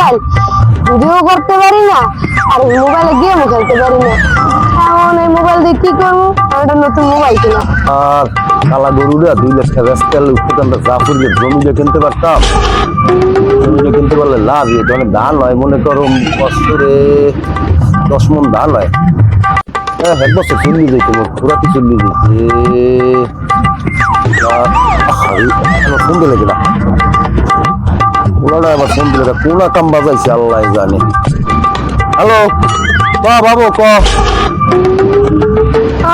Mobile, video করতে পারি না আর মোবাইলে গেমও খেলতে পারি না। এখন এই মোবাইল দিয়ে কি করবো? আমি একটা নতুন মোবাইল কিনা। আর কালা গরুরা 2 লাখ টাকা বেচতে পারলে উত্তরকান্ডা জাফরের জমিটা কিনতে পারতাম। জমিটা কিনতে পারলে লাভ, এটা অনেক ধান হয়, মনে করো বছরে 10 মণ ধান হয়। এক বছর চল্লি যেতে ঘোরাতে চল্লি যেতে ফোন দিলে কিনা ওনারা আবার ফোন দিলে কোনা কাম বাজাইছে আল্লাহ জানে। হ্যালো বাবু ক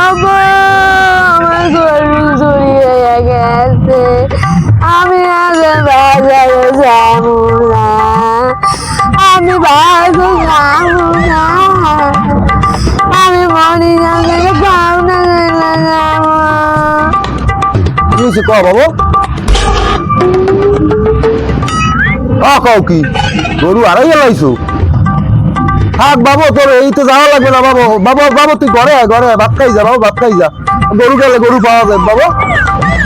আমার গরু চুরিয়ে গেছে, আমি আজ বাজারে যাবো না, আমি বাজারে যাবো না, আমি মরি যাবে পাওনা যাবো। কি হয়েছে ক বাবু? কও কি গরু আড়াই লাইছো? থাক বাবু, তোর এই তো যাওয়া লাগবে না বাবু। বাবু তুই ঘরে ভাত খাই যা বাবু, ভাত খাই যা। গরু গেলে গরু পাওয়া যায় বাবু,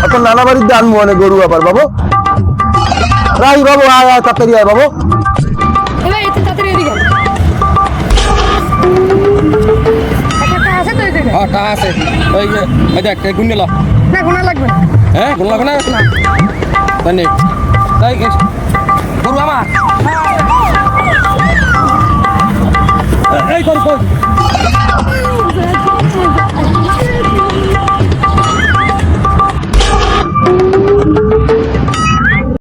এখন নানা বাড়িতে আনবো অনেক গরু আবার বাবু। রাই বাবু, আয় তাড়াতাড়ি আয় বাবু। আছে ওই যে গুণ নিল না গুণা লাগবে না। হ্যাঁ গুণ লাগবে না তাই গরু আমার